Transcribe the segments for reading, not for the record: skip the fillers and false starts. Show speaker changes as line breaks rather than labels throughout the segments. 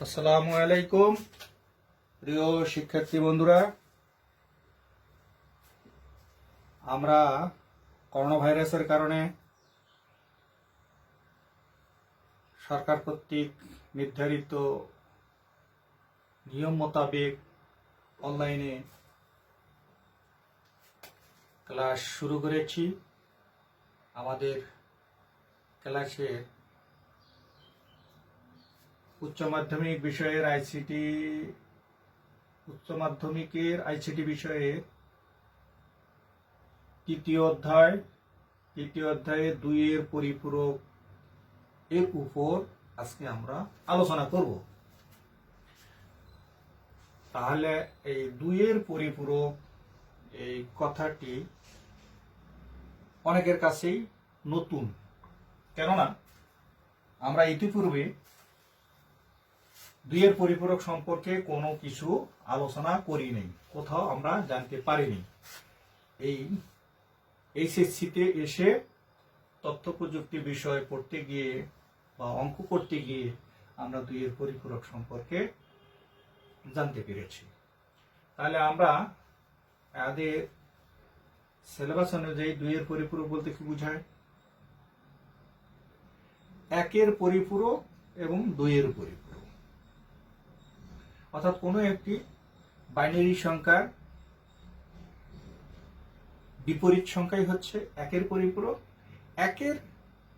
আসসালামু আলাইকুম প্রিয় শিক্ষার্থী বন্ধুরা, আমরা করোনা ভাইরাসের কারণে সরকার কর্তৃক নির্ধারিত নিয়ম মোতাবেক অনলাইনে ক্লাস শুরু করেছি। আমাদের ক্লাসে উচ্চ মাধ্যমিকের আইসিটি বিষয়ে তৃতীয় অধ্যায়ে 2 এর পরিপূরক এর উপর আজকে আমরা আলোচনা করব। তাহলে এই 2 এর পরিপূরক এই কথাটি অনেকের কাছেই নতুন, কেননা আমরা ইতিপূর্বে 2 এর পরিপূরক সম্পর্কে কোনো কিছু আলোচনা করি নাই, কোথাও আমরা জানতে পারিনি। এই এইচএসসিতে এসে তথ্য প্রযুক্তি বিষয় পড়তে গিয়ে বা অঙ্ক করতে গিয়ে আমরা 2 এর পরিপূরক সম্পর্কে জানতে পেরেছি। তাহলে আমরা আমাদের সিলেবাস অনুযায়ী 2 এর পরিপূরক বলতে কি বোঝায়? 1 এর পরিপূরক এবং 2 এর পরিপূরক, অর্থাৎ কোনো একটি বাইনারি সংখ্যার বিপরীত সংখ্যাই হচ্ছে 1 এর পরিপূরক। 1 এর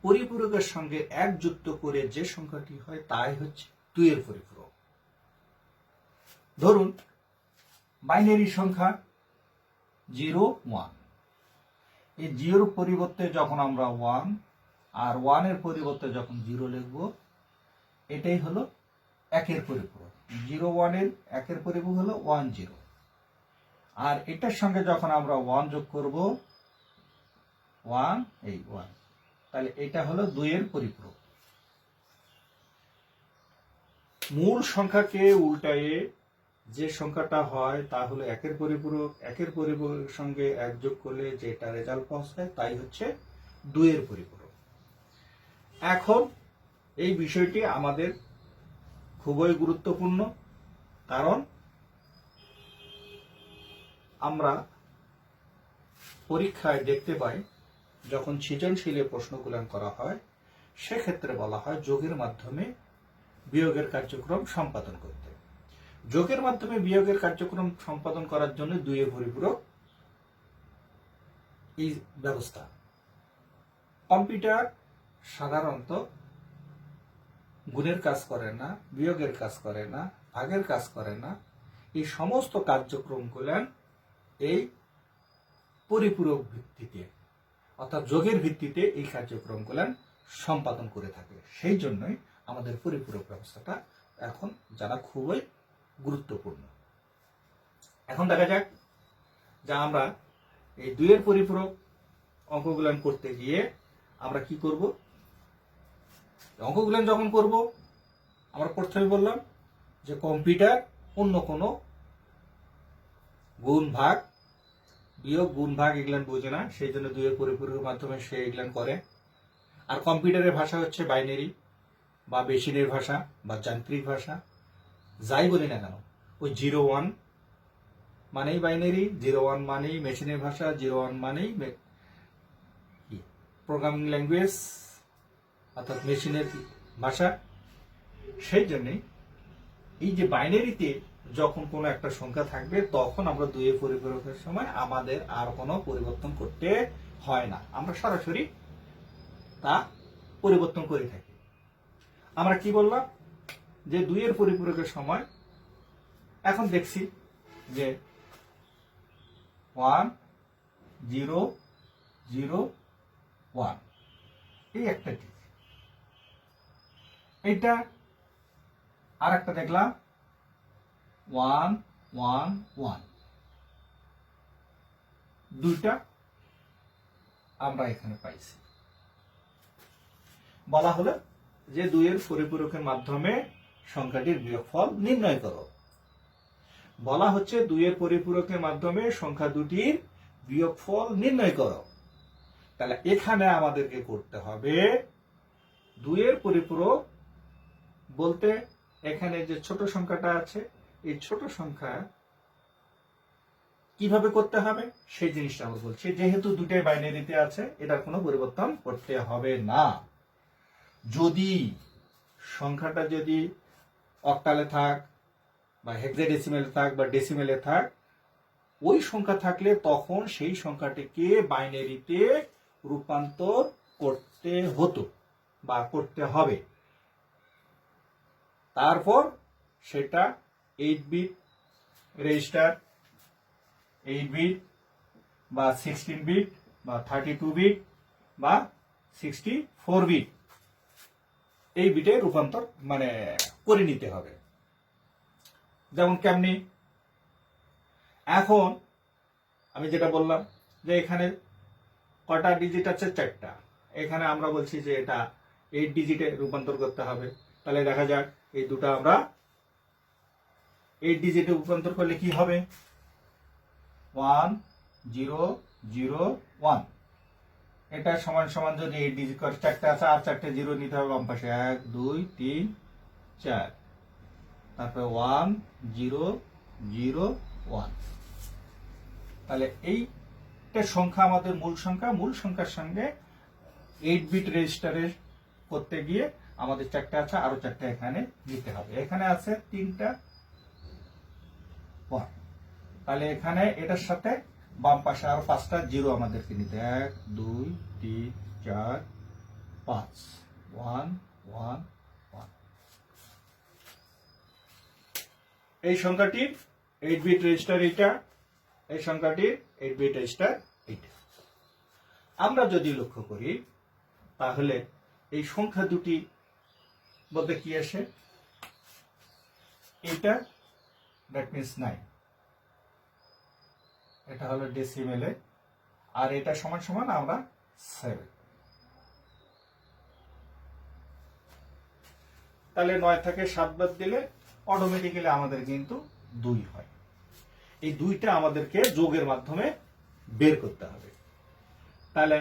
পরিপূরকের সঙ্গে 1 যুক্ত করে যে সংখ্যাটি হয় তাই হচ্ছে 2 এর পরিপূরক। ধরুন বাইনারি সংখ্যা 0, 1। এই 0 পরিবর্তে যখন আমরা 1 আর 1 এর পরিবর্তে যখন 0 লিখব, এটাই হলো 1 এর পরিপূরক। 0, 1 এর 1 এর পরিপূরক হলো 1, 0। আর এটার সঙ্গে যখন আমরা 1 যোগ করব, 1, এই 1, তাহলে এটা হলো 2 এর পরিপূরক। মূল সংখ্যাকে উল্টায়ে যে সংখ্যাটা হয় তা হলো 1 এর পরিপূরক। 1 এর পরিপূরকের সঙ্গে 1 যোগ করলে যেটা রেজাল্ট পৌঁছায় তাই হচ্ছে 2 এর পরিপূরক। এখন এই বিষয়টি আমাদের খুবই গুরুত্বপূর্ণ, কারণ আমরা পরীক্ষায় দেখতে পাই যখন সৃজনশীলের প্রশ্নগুলো করা হয়, সেক্ষেত্রে বলা হয় যোগের মাধ্যমে বিয়োগের কার্যক্রম সম্পাদন করতে। যোগের মাধ্যমে বিয়োগের কার্যক্রম সম্পাদন করার জন্য 2 এর পরিপূরক এই ব্যবস্থা। কম্পিউটার সাধারণত গুণের কাজ করে না, বিয়োগের কাজ করে না, ভাগের কাজ করে না। এই সমস্ত কার্যক্রমগুলো এই পরিপূরক ভিত্তিতে, অর্থাৎ যোগের ভিত্তিতে এই কার্যক্রমগুলো সম্পাদন করে থাকে। সেই জন্যই আমাদের পরিপূরক ব্যবস্থাটা এখন জানা খুবই গুরুত্বপূর্ণ। এখন দেখা যাক যে আমরা এই 2 এর পরিপূরক অঙ্কগুলো করতে গিয়ে আমরা কি করব। অঙ্কগুলো যখন করব, আমরা প্রথমে বললাম যে কম্পিউটার অন্য কোনো গুণ ভাগ বিয়োগ গুণ ভাগ এগুলো বোঝে না, সেই জন্য 2 এর পরিপূরকের মাধ্যমে সে এগুলো করে। আর কম্পিউটারের ভাষা হচ্ছে বাইনারি বা মেশিনের ভাষা বা যান্ত্রিক ভাষা, যাই বলি না কেন, ওই 0, 1 মানেই বাইনারি, 0, 1 মানেই মেশিনের ভাষা, 0, 1 মানেই প্রোগ্রামিং ল্যাঙ্গুয়েজ অর্থাৎ মেশিনের ভাষা। সেই জন্যে এই যে বাইনারিতে যখন কোনো একটা সংখ্যা থাকবে, তখন আমরা 2 এর পরিপূরকের সময় আমাদের আর কোনো পরিবর্তন করতে হয় না, আমরা সরাসরি তা পরিবর্তন করে থাকি। আমরা কি বললাম যে 2 এর পরিপূরকের সময় এখন দেখছি যে 1, 0, 0, 1 এই একটা ঠিক। এইটা আর একটা দেখলাম 1, 1, 1, দুইটা আমরা এখানে পাইছি। বলা হলো যে 2 এর পরিপূরকের মাধ্যমে সংখ্যাটির বিয়োগফল নির্ণয় করো। বলা হচ্ছে 2 এর পরিপূরকের মাধ্যমে সংখ্যা দুটির বিয়োগফল নির্ণয় করো। তাহলে এখানে আমাদেরকে করতে হবে 2 এর পরিপূরক বলতে এখানে যে ছোট সংখ্যাটা আছে এই ছোট সংখ্যা কিভাবে করতে হবে সেই জিনিসটা আমরা বলছি। যেহেতু দুটোই বাইনারিতে আছে, এটার কোনো পরিবর্তন করতে হবে না। যদি সংখ্যাটা যদি অক্টালে থাক বা হেক্সাডেসিমেলে থাক বা ডেসিমেলে থাক, ওই সংখ্যা থাকলে তখন সেই সংখ্যাটিকে বাইনারিতে রূপান্তর করতে হতো বা করতে হবে। তারপর সেটা 8 বিট রেজিস্টার, 8 বিট বা 16 বিট বা 32 বিট বা 64 বিট এই বিটে রূপান্তর করে নিতে হবে। যেমন কেমনি, এখন আমি যেটা বললাম যে এখানে কটা ডিজিট আছে, 4টা। এখানে আমরা বলছি যে এটা 8 ডিজিটে রূপান্তর করতে হবে। তাহলে দেখা যাক এই দুটো আমরা 8 ডিজিটে রূপান্তর করলে কি হবে, 1 0 0 1। এটা সমান সমান যদি 8 ডিজিট করে, 4টা আছে আর 4টে জিরো নিতে হবে বাম পাশে, 1 2 3 4, তারপরে 1 0 0 1। তাহলে এইটা সংখ্যা আমাদের মূল সংখ্যা। মূল সংখ্যার সঙ্গে 8 বিট রেজিস্টারের করতে গিয়ে আমাদের 4টা আছে, আরো 4টা এখানে নিতে হবে। এখানে আছে 3টা 1, তাহলে এখানে এটার সাথে বাম পাশে আরো 5টা জিরো আমাদেরকে নিতে, 1 2 3 4 5, 1 1 1। এই সংখ্যাটির 8 বিট রেজিস্টার এটা, এই সংখ্যাটির 8 বিট রেজিস্টার এটা। আমরা যদি লক্ষ্য করি তাহলে এই সংখ্যা দুটি বলতে কি আসে, এটা দ্যাট মিনস 9, এটা হলো ডেসিমেলে, আর এটা সমান সমান আমরা 7। তাহলে 9 থেকে 7 বাদ দিলে অটোমেটিক্যালি আমাদের কিন্তু 2 হয়। এই 2টা আমাদেরকে যোগের মাধ্যমে বের করতে হবে। তাহলে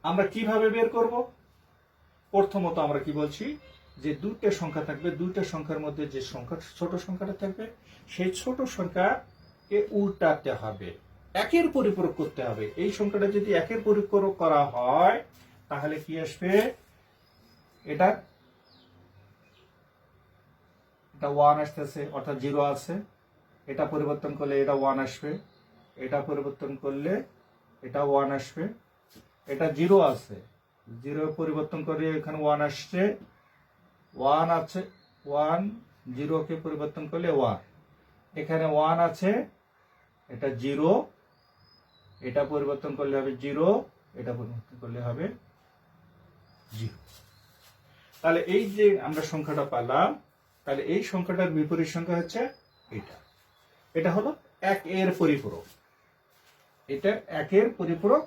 আমরা কিভাবে বের করব? প্রথমত আমরা কি বলছি যে 2টা সংখ্যা থাকবে, 2টা সংখ্যার মধ্যে যে সংখ্যা ছোট সংখ্যাটা থাকবে সেই ছোট সংখ্যাকে উল্টাতে হবে, একের পরিপূরক করতে হবে। এই সংখ্যাটা যদি একের পরিপূরক করা হয় তাহলে কি আসবে, এটা 1 আসতেছে, অর্থাৎ 0 আছে। এটা পরিবর্তন করলে এটা 1 আসবে, এটা পরিবর্তন করলে এটা 1 আসবে। এটা 0 আছে, 0 পরিবর্তন করে এখানে 1 আসছে, 1 আছে, 1 0 কে পরিবর্তন করলে 1, এখানে 1 আছে, এটা 0, এটা পরিবর্তন করলে হবে 0, এটা পরিবর্তন করলে হবে 0। তাহলে এই যে আমরা সংখ্যাটা পেলাম, তাহলে এই সংখ্যাটার বিপরীত সংখ্যা হচ্ছে এটা। এটা হলো 1 এর পরিপূরক, এটা 1 এর পরিপূরক,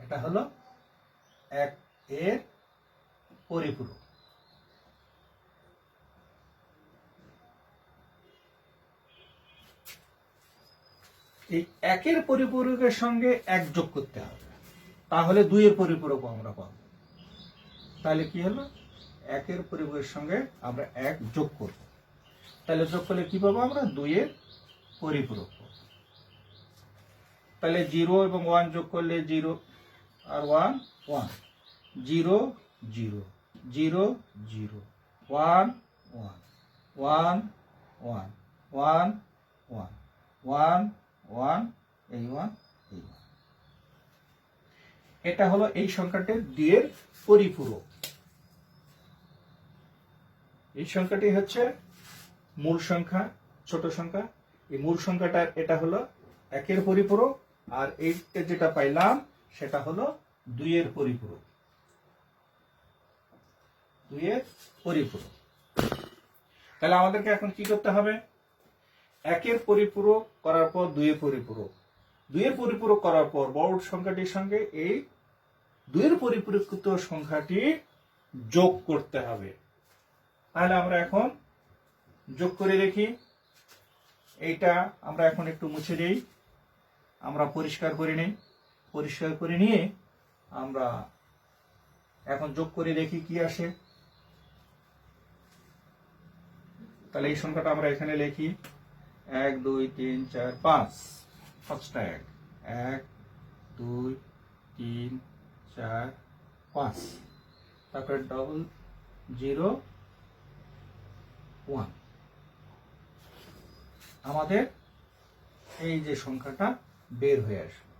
এটা হলো 1 এর পরিপূরক। এই 1 এর পরিপূরকের সঙ্গে 1 যোগ করতে হবে, তাহলে 2 এর পরিপূরক আমরা পাবো। তাহলে কি হলো, 1 এর পরিপূরকের সঙ্গে আমরা 1 যোগ করব, তাহলে যোগ করলে কি পাবো আমরা, 2 এর পরিপূরক পাবো। তাহলে 0 এবং 1 যোগ করলে 0 আর 1 1, 0 0 0 0 1 1 1 1 1 1 1 1, এই 1 এই 1। এটা হলো এই সংখ্যাটির 2 এর পরিপূরক। এই সংখ্যাটি হচ্ছে মূল সংখ্যা, ছোট সংখ্যা। এই মূল সংখ্যাটা এটা হলো 1 এর পরিপূরক, আর এইটা যেটা পাইলাম সেটা হলো 2 এর পরিপূরক, 2 এর পরিপূরক। তাহলে আমাদেরকে এখন কি করতে হবে, 1 এর পরিপূরক করার পর 2 এর পরিপূরক, 2 এর পরিপূরক করার পর বড় সংখ্যাটির সঙ্গে এই 2 এর পরিপূরকৃত সংখ্যাটি যোগ করতে হবে। তাহলে আমরা এখন যোগ করে দেখি। এইটা আমরা এখন একটু মুছে দেই, আমরা পরিষ্কার করে নিই। পরিষ্কার করে নিয়ে আমরা এখন যোগ করে দেখি কি আসে। তাহলে এই সংখ্যাটা আমরা এখানে লিখি 1 2 3 4 5, পাঁচটা 1 2 3 4 5, তারপরে 0 1। আমাদের এই যে সংখ্যাটা বের হয়ে আসবে।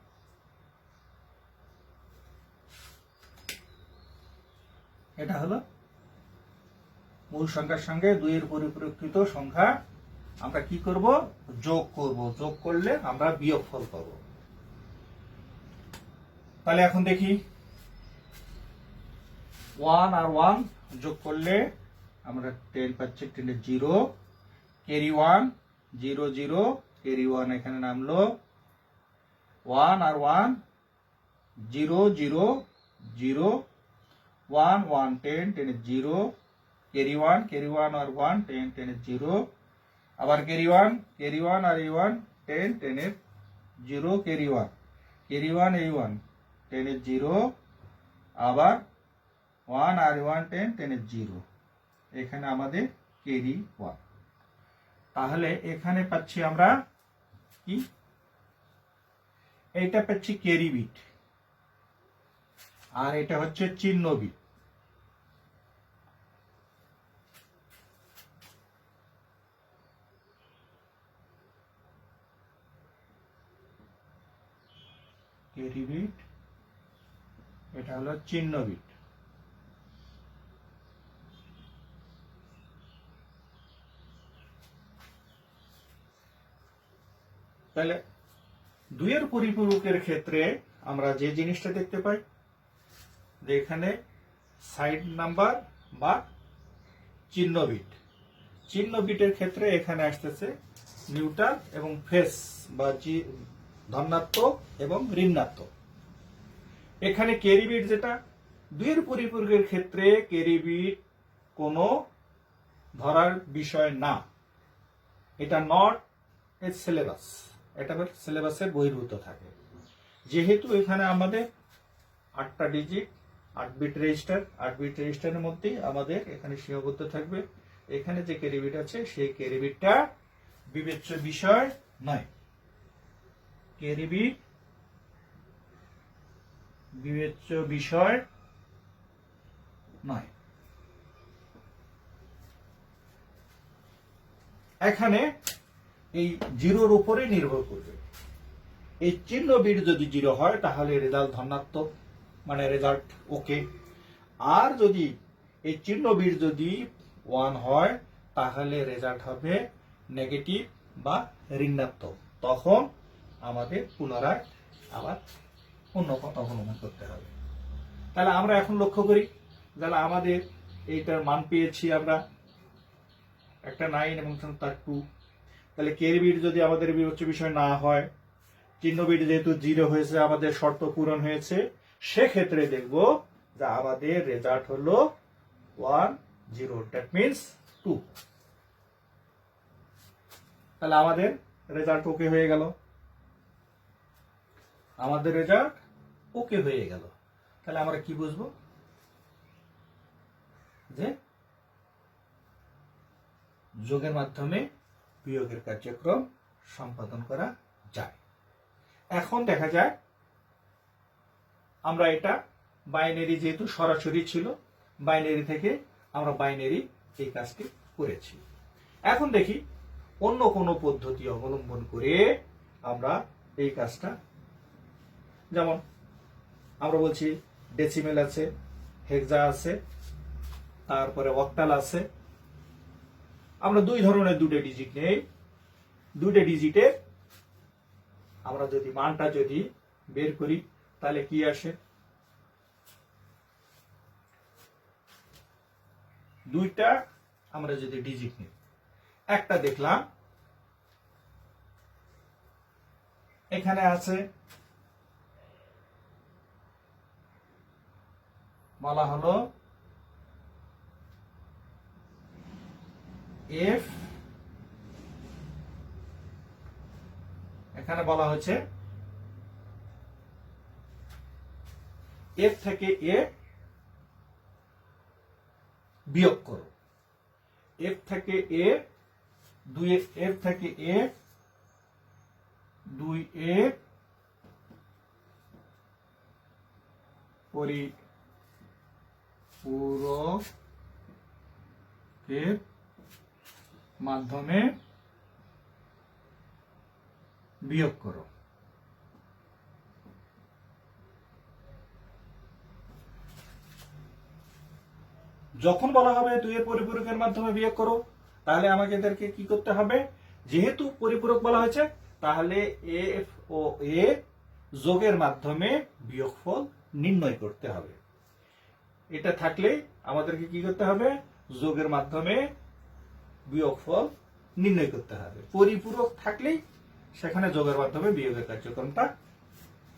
এটা হলো মূল সংখ্যার সঙ্গে 2 এর পরিপ্রেক্ষিত সংখ্যা আমরা কি করব, যোগ করব। যোগ করলে আমরা বিয়োগফল পাব। তাহলে এখন দেখি 1 আর 1 যোগ করলে আমরা 10 পাচ্ছি, 10 এর 0, ক্যারি 1 0 0, ক্যারি 1 এখানে নামলো। 1 আর 1 0 0 0, 1 1 10, 10 এর 0, ক্যারি 1 আর 1 10, 10 এর 0, আবার ক্যারি 1 আর এই 1 10, 10 এর 0, ক্যারি 1 এই 1 10 এর 0, আবার 1 আর 1 10, 10 এর 0, এখানে আমাদের ক্যারি 1। তাহলে এখানে পাচ্ছি আমরা কি, এইটা পাচ্ছি ক্যারি বিট, আর এটা হচ্ছে চিহ্ন বিট। ক্যারি বিট, এটা হলো চিহ্ন বিট। তাহলে 2 এর পরিপূরকের ক্ষেত্রে আমরা যে জিনিসটা দেখতে পাই, যে এখানে সাইড নাম্বার বা চিহ্ন বিট। চিহ্ন বিটের ক্ষেত্রে এখানে আসতেছে নিউট্রাল এবং ফেস বা ধনাত্মক এবং ঋণাত্মক। এখানে ক্যারি বিট যেটা 2 এর পরিপূরকের ক্ষেত্রে ক্যারি বিট কোনো ধরার বিষয় না, এটা নট এ সিলেবাস, এটা সিলেবাসের বহির্ভূত থাকে। যেহেতু এখানে আমাদের 8টা ডিজিট, 8 বিট রেজিস্টার, 8 বিট রেজিস্টারের মধ্যেই আমাদের এখানে সীমাবদ্ধ থাকবে। এখানে যে ক্যারি বিট আছে সেই ক্যারি বিটটা বিবেচ্য বিষয় নয়। ক্যারি বিট বিবেচ্য বিষয় নয়। এখানে এই জিরোর উপরে নির্ভর করবে। এই চিহ্ন বিট যদি 0 হয় তাহলে রেজাল্ট ধনাত্মক, মানে রেজাল্ট ওকে। আর যদি এই চিহ্ন বিট যদি 1 হয় তাহলে রেজাল্ট হবে নেগেটিভ বা ঋণাত্মক। তখন আমাদের পুনরায় আবার অন্য পথ অবলম্বন করতে হবে। তাহলে আমরা এখন লক্ষ্য করি, তাহলে আমাদের এইটার মান পেয়েছি আমরা একটা 9 এবং তার 2। তাহলে ক্যারি বিট যদি আমাদের বিবেচ্য বিষয় না হয়, চিহ্ন বিট যেহেতু 0 হয়েছে, আমাদের শর্ত পূরণ হয়েছে, সেক্ষেত্রে দেখব যে আমাদের রেজাল্ট হলো 1 0, দ্যাট মিনস 2। তাহলে আমাদের রেজাল্ট ওকে হয়ে গেল, আমাদের রেজাল্ট ওকে হয়ে গেল। তাহলে আমরা কি বুঝবো, যে যোগের মাধ্যমে বিয়োগের কার্যক্রম সম্পাদন করা যায়। এখন দেখা যায় আমরা এটা বাইনারি, যেহেতু সরাসরি ছিল, বাইনারি থেকে আমরা বাইনারি এই কাজটি করেছি। এখন দেখি অন্য কোনো পদ্ধতি অবলম্বন করে আমরা এই কাজটা, যেমন আমরা বলছি ডেসিমেল আছে, হেক্সা আছে, তারপরে অক্টাল আছে। আমরা 2 ধরনের 2টে ডিজিট নেই। 2টে ডিজিটে আমরা যদি মানটা যদি বের করি তাহলে কি আসে, 2টা আমরা যদি ডিজিট নিই, একটা দেখলাম এখানে আছে, বলা হলো এফ, এখানে বলা হচ্ছে এফ থেকে এ বিয়োগ করো। এফ থেকে এ, এফ থেকে এ, 2a পরিপূরকের মাধ্যমে বিয়োগ করো। যখন বলা হবে 2 এর পরিপূরকের মাধ্যমে বিয়োগ করো, তাহলে আমাদেরকে কি করতে হবে? যেহেতু পরিপূরক বলা হয়েছে, তাহলে এফ ও এ যোগের মাধ্যমে বিয়োগফল নির্ণয় করতে হবে। এটা থাকলে আমাদেরকে কি করতে হবে? যোগের মাধ্যমে বিয়োগফল নির্ণয় করতে হবে। পরিপূরক থাকলেই সেখানে যোগের মাধ্যমে বিয়োগের কার্যক্রমটা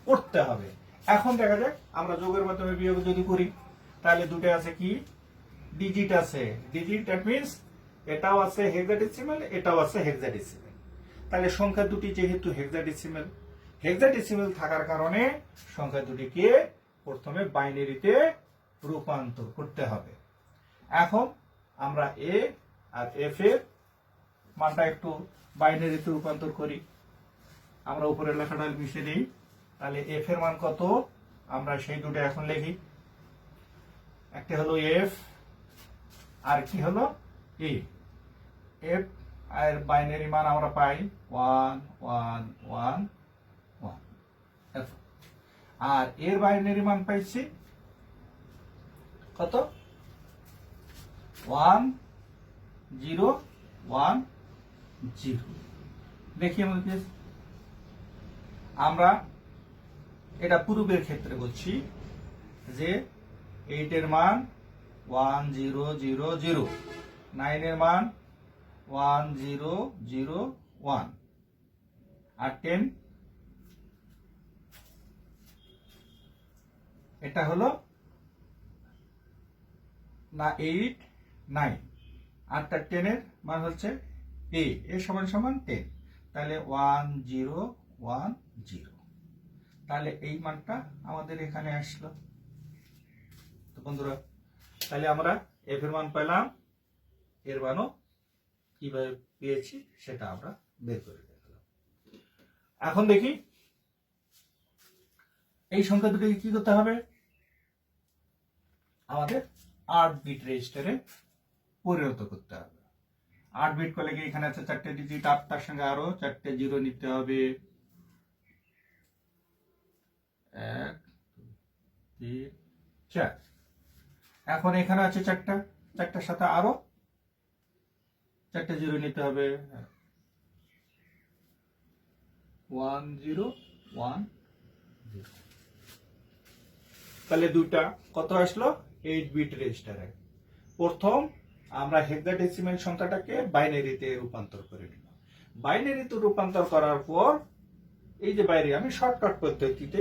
করতে হবে। এখন দেখা যাক আমরা যোগের মাধ্যমে বিয়োগ যদি করি, তাহলে দুটো আছে কি? ডিজিট আছে। ডিজিট দ্যাট মিন্স এটাও আছে হেক্সাডেসিমাল, এটাও আছে হেক্সাডেসিমাল। তাহলে সংখ্যা দুটি যেহেতু হেক্সাডেসিমাল, হেক্সাডেসিমাল থাকার কারণে সংখ্যা দুটিকে প্রথমে বাইনারিতে রূপান্তর করতে হবে। এখন আমরা এ আর এফ এর মানটা একটু বাইনারিতে রূপান্তর করি। আমরা উপরের লেখাটা মিশিয়ে দিই। তাহলে এফ এর মান কত? আমরা সেই দুটো এখন লিখি। একটা হলো এফ আর কি হলো এ। এফ আর বাইনারি মান আমরা পাই 1 1 1 1। আর এর বাইনারি মান পাইছি কত? 1 0 1 0। দেখি আমাদের, আমরা এটা পূর্বের ক্ষেত্রে বলছি যে 8 এর মান 1 0 0 0, 9 এর মান 1 0 0 1, আর 10 এটা হলো না 8 9, আর তার 10 এর মান হচ্ছে এ সমান সমান 10। তাহলে 1 0 1 0। তাহলে এই মানটা আমাদের এখানে আসলো। তো বন্ধুরা, তাহলে আমরা এফ এর মান পেলাম, এর মানও কিভাবে পেয়েছি সেটা আমরা বের করে দেখলাম। এখন দেখি এই সংখ্যা দুটোকে কি করতে হবে? আমাদের 8 বিট রেজিস্টারে পরিণত করতে হবে। 8 বিট করলে কি এখানে আছে 4টে ডিজিট, 8টার সঙ্গে আরো 4টে জিরো নিতে হবে। 1 2 3 4। এখন এখানে আছে 4টা, 4টার সাথে আরো 4টে জিরো নিতে হবে। 1 0 1 0। তাহলে দুইটা কত আসলো? 8 বিট রেজিস্টারে। প্রথম আমরা হেক্সাডেসিমাল সংখ্যাটাকে বাইনারিতে রূপান্তর করে নিলাম। বাইনারিতে রূপান্তর করার পর এই যে বাইরে আমি শর্টকাট পদ্ধতিতে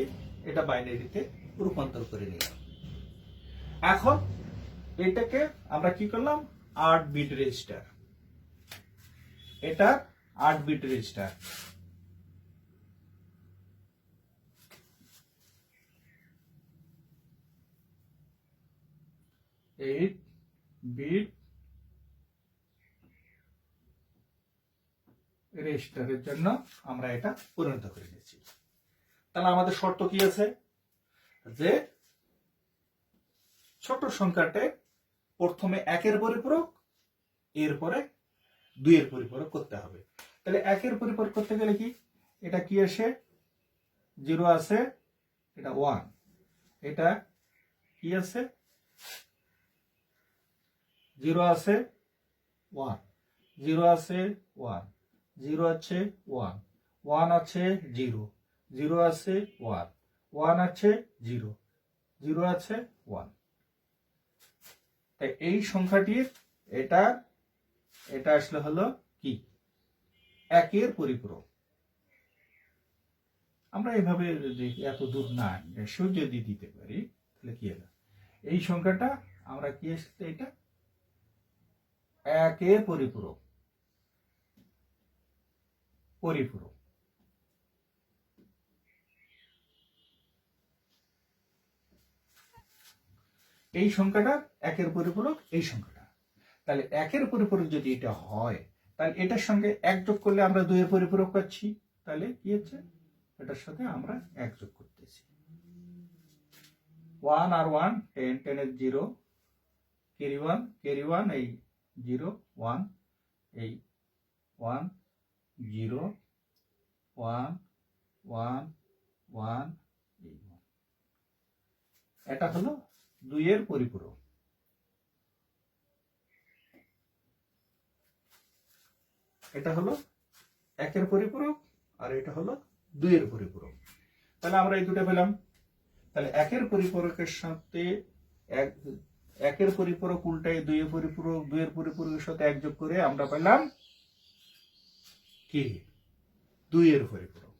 এটা বাইনারিতে রূপান্তর করে নিলাম। এখন এটাকে আমরা কি করলাম? 8 বিট রেজিস্টার। এটা 8 বিট রেজিস্টার। এইট বিট রেজিস্টারের জন্য আমরা এটা পরিণত করে নিয়েছি। তাহলে আমাদের শর্ত কি আছে? যে ছোট সংখ্যাতে প্রথমে 1 এর পরিপূরক, এরপরে 2 এর পরিপূরক করতে হবে। তাহলে 1 এর পরিপূরক করতে গেলে কি? এটা কি আসে? 0 আছে, এটা 1, এটা কি আছে? 0 আছে 1, 0 আছে 1, 0 আছে 1, 1 আছে 0, 0 আছে 1, 1 আছে 0, 0 আছে 1। তাই এই সংখ্যাটির এটা এটা আসলে হলো কি? 1 এর পরিপূরক। আমরা এভাবে এত দূর না এসেও যদি দিতে পারি তাহলে কি হলো? এই সংখ্যাটা আমরা কি আসছে? এটা 1 এর পরিপূরক। পরিপূরক এই সংখ্যাটা একের পরিপূরক এই সংখ্যাটা। তাহলে একের পরিপূরক যদি এটা হয়, তাহলে এটার সঙ্গে এক যোগ করলে আমরা 2 এর পরিপূরক পাচ্ছি। তাহলে কি হচ্ছে, এটার সাথে আমরা এক যোগ করতেছি। 1 আর 1 10, 10 এর 0, ক্যারি 1 এই 0 1 এই 1 0 1 1 1 এই 1। এটা হলো 2 এর পরিপূরক। এটা হলো একের পরিপূরক আর এটা হলো 2 এর পরিপূরক। তাহলে আমরা এই দুটো পেলাম। তাহলে একের পরিপূরকের সাথে একের পরিপূরক উল্টায় 2 এর পরিপূরক, 2 এর পরিপূরকের সাথে এক যোগ করে আমরা পেলাম কি 2 এর পরিপূরক।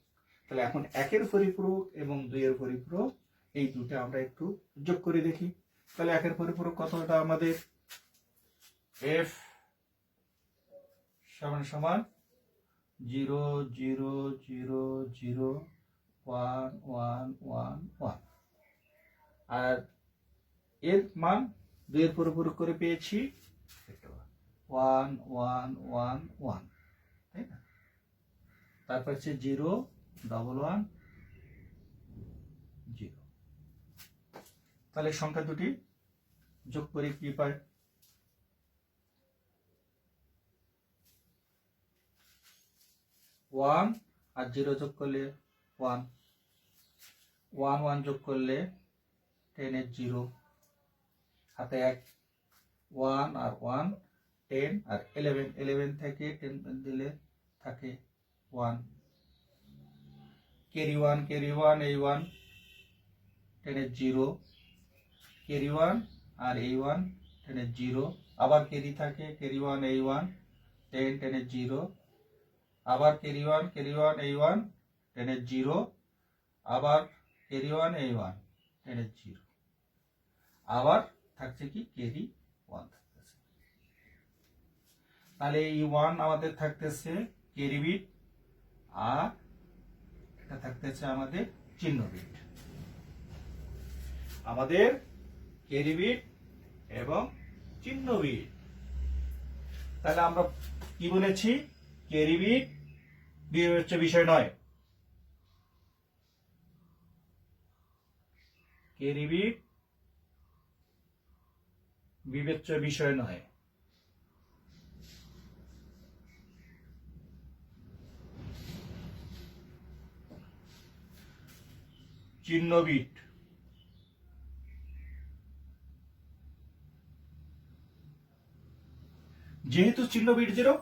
তাহলে এখন একের পরিপূরক এবং 2 এর পরিপূরক এই দুটো আমরা একটু যোগ করে দেখি। তাহলে একের পরিপূরক কতটা আমাদের f সমান সমান 0 0 0 0 1 1 1 1, আর এর মান 2 এর পরিপূরক করে পেয়েছি 1 1 1 1, তাই না? তারপর হচ্ছে 0 1 1 0। তাহলে সংখ্যা দুটি যোগ করে কি পাই, 1 আর 0 যোগ করলে 1, 1 1 যোগ করলে 10 এর 0, হাতে 1, 1 আর 1 10 আর 11, 11 থেকে 10 দিলে থাকে 1, ক্যারি 1 এই 1 10 এর 0, ক্যারি 1 আর এই 1 10 এর 0, আবার ক্যারি থাকে, ক্যারি 1 এই 1 10 10 এর 0, আবার ক্যারি 1 এই 1 10 এর 0, আবার ক্যারি 1 এই 1 10 এর 0, আবার থাকছে কি ক্যারি 1 থাকতেছে। তাহলে এই 1 আমাদের থাকতেছে ক্যারি বিট, আর এটা থাকতেছে আমাদের চিহ্ন বিট। আমাদের ক্যারি বিট এবং চিহ্ন বিট। তাহলে আমরা কি বলেছি, ক্যারি বিট বিবেচ্য বিষয় নয়, ক্যারি বিট বিবেচ্য বিষয় নয়। চিহ্ন বিট, যেহেতু চিহ্ন বিট 0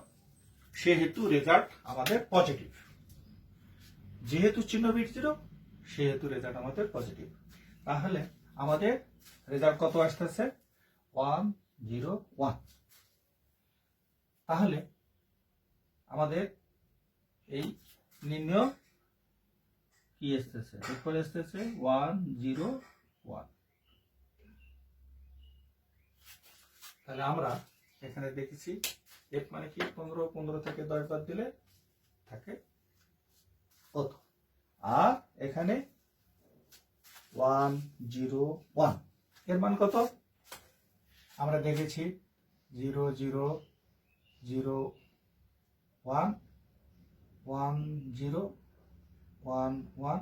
সেহেতু রেজাল্ট আমাদের পজিটিভ, যেহেতু চিহ্ন বিট 0 সেহেতু রেজাল্ট আমাদের পজিটিভ। তাহলে আমাদের রেজাল্ট কত আসতেছে, 1 0 1। তাহলে আমাদের এই নির্ণয় কি আসতেছে, ইকুয়াল আসতেছে 1 0 1। তাহলে আমরা এখানে দেখেছি f মানে কি, 15, 15 থেকে 10 বাদ দিলে থাকে কত, আর এখানে 1 0 1 এর মান কত আমরা দেখেছি, 0 0 0 1 1 0 1 1